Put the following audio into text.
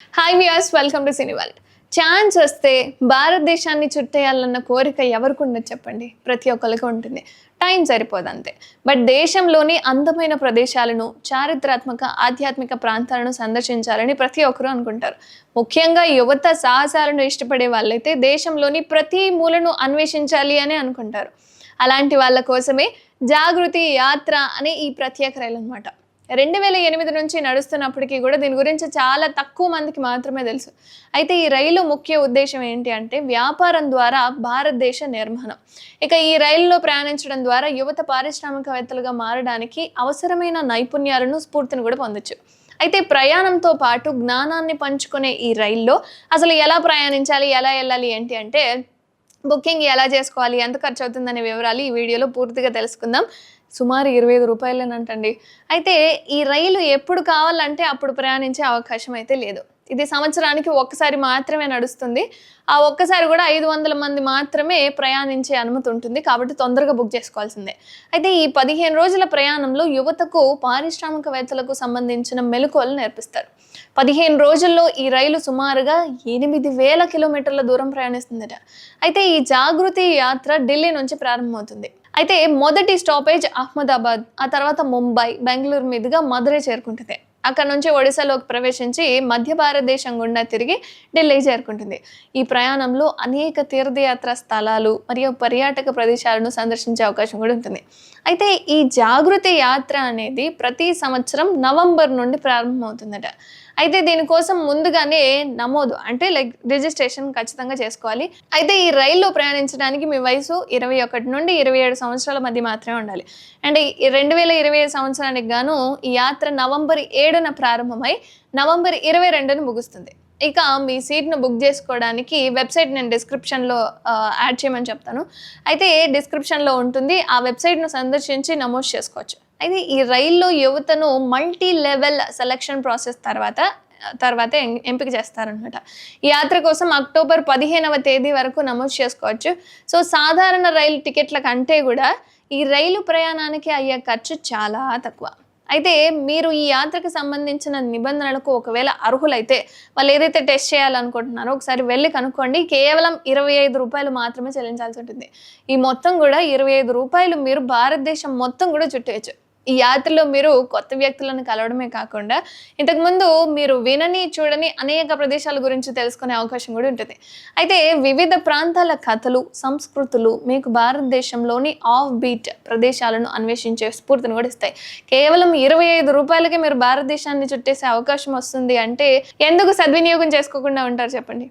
Hi viewers, welcome to cine world. Chance వస్తే భారతదేశాన్ని చుట్టేయాలన్న కోరిక ఎవరికి ఉండదు చెప్పండి? ప్రతి ఒక్కరికి ఉంటుంది. టైం సరిపోదు అంతే. బట్ దేశంలోని అందమైన ప్రదేశాలను, చారిత్రాత్మక, ఆధ్యాత్మిక ప్రాంతాలను సందర్శించాలని ప్రతి ఒక్కరూ అనుకుంటారు. ముఖ్యంగా యువత సాహసాలను ఇష్టపడే వాళ్ళైతే దేశంలోని ప్రతి మూలను అన్వేషించాలి అని అనుకుంటారు. అలాంటి వాళ్ళ కోసమే జాగృతి యాత్ర అనే ఈ ప్రత్యేక రైలు అనమాట. 2008 నుంచి నడుస్తున్నప్పటికీ కూడా దీని గురించి చాలా తక్కువ మందికి మాత్రమే తెలుసు. అయితే ఈ రైలు ముఖ్య ఉద్దేశం ఏంటి అంటే వ్యాపారం ద్వారా భారతదేశ నిర్మాణం. ఇక ఈ రైలులో ప్రయాణించడం ద్వారా యువత పారిశ్రామికవేత్తలుగా మారడానికి అవసరమైన నైపుణ్యాలను, స్ఫూర్తిని కూడా పొందొచ్చు. అయితే ప్రయాణంతో పాటు జ్ఞానాన్ని పంచుకునే ఈ రైల్లో అసలు ఎలా ప్రయాణించాలి, ఎలా వెళ్ళాలి ఏంటి అంటే బుకింగ్ ఎలా చేసుకోవాలి, ఎంత ఖర్చు అవుతుందనే వివరాలు ఈ వీడియోలో పూర్తిగా తెలుసుకుందాం. సుమారు 25 రూపాయలేనంటండి. అయితే ఈ రైలు ఎప్పుడు కావాలంటే అప్పుడు ప్రయాణించే అవకాశం అయితే లేదు. ఇది సంవత్సరానికి ఒక్కసారి మాత్రమే నడుస్తుంది. ఆ ఒక్కసారి కూడా 500 మంది మాత్రమే ప్రయాణించే అనుమతి ఉంటుంది. కాబట్టి తొందరగా బుక్ చేసుకోవాల్సిందే. అయితే ఈ 15 రోజుల ప్రయాణంలో యువతకు, పారిశ్రామికవేత్తలకు సంబంధించిన మెలకువలు నేర్పిస్తారు. 15 రోజుల్లో ఈ రైలు సుమారుగా 8,000 కిలోమీటర్ల దూరం ప్రయాణిస్తుందట. అయితే ఈ జాగృతి యాత్ర ఢిల్లీ నుంచి ప్రారంభమవుతుంది. అయితే మొదటి స్టాపేజ్ అహ్మదాబాద్, ఆ తర్వాత ముంబై, బెంగళూరు మీదుగా మదురై చేరుకుంటుంది. అక్కడ నుంచి ఒడిశాలోకి ప్రవేశించి మధ్య భారతదేశం గుండా తిరిగి ఢిల్లీకి చేరుకుంటుంది. ఈ ప్రయాణంలో అనేక తీర్థయాత్ర స్థలాలు మరియు పర్యాటక ప్రదేశాలను సందర్శించే అవకాశం కూడా ఉంటుంది. అయితే ఈ జాగృతి యాత్ర అనేది ప్రతి సంవత్సరం నవంబర్ నుండి ప్రారంభమవుతుందట. అయితే దీనికోసం ముందుగానే నమోదు అంటే రిజిస్ట్రేషన్ ఖచ్చితంగా చేసుకోవాలి. అయితే ఈ రైల్లో ప్రయాణించడానికి మీ వయసు 21 నుండి 27 సంవత్సరాల మధ్య మాత్రమే ఉండాలి. అండ్ 2025 సంవత్సరానికి గాను ఈ యాత్ర నవంబర్ 7న ప్రారంభమై నవంబర్ 22న ముగుస్తుంది. ఇక మీ సీట్ను బుక్ చేసుకోవడానికి వెబ్సైట్ నేను డిస్క్రిప్షన్లో యాడ్ చేయమని చెప్తాను. అయితే డిస్క్రిప్షన్లో ఉంటుంది. ఆ వెబ్సైట్ను సందర్శించి నమోదు చేసుకోవచ్చు. అయితే ఈ రైల్లో యువతను మల్టీ లెవెల్ సెలక్షన్ ప్రాసెస్ తర్వాత ఎంపిక చేస్తారనమాట. ఈ యాత్ర కోసం అక్టోబర్ 15వ తేదీ వరకు నమోదు చేసుకోవచ్చు. సో సాధారణ రైలు టికెట్ల కంటే కూడా ఈ రైలు ప్రయాణానికి అయ్యే ఖర్చు చాలా తక్కువ. అయితే మీరు ఈ యాత్రకు సంబంధించిన నిబంధనలకు ఒకవేళ అర్హులైతే వాళ్ళు ఏదైతే టెస్ట్ చేయాలనుకుంటున్నారో ఒకసారి వెళ్ళి కనుక్కోండి. కేవలం 25 రూపాయలు మాత్రమే చెల్లించాల్సి ఉంటుంది. ఈ మొత్తం కూడా 25 రూపాయలు మీరు భారతదేశం మొత్తం కూడా చుట్టేయచ్చు. ఈ యాత్రలో మీరు కొత్త వ్యక్తులను కలవడమే కాకుండా ఇంతకుముందు మీరు వినని, చూడని అనేక ప్రదేశాల గురించి తెలుసుకునే అవకాశం కూడా ఉంటుంది. అయితే వివిధ ప్రాంతాల కథలు, సంస్కృతులు మీకు భారతదేశంలోని ఆఫ్ బీట్ ప్రదేశాలను అన్వేషించే స్ఫూర్తిని కూడా ఇస్తాయి. కేవలం 25 రూపాయలకే మీరు భారతదేశాన్ని చుట్టేసే అవకాశం వస్తుంది అంటే ఎందుకు సద్వినియోగం చేసుకోకుండా ఉంటారు చెప్పండి?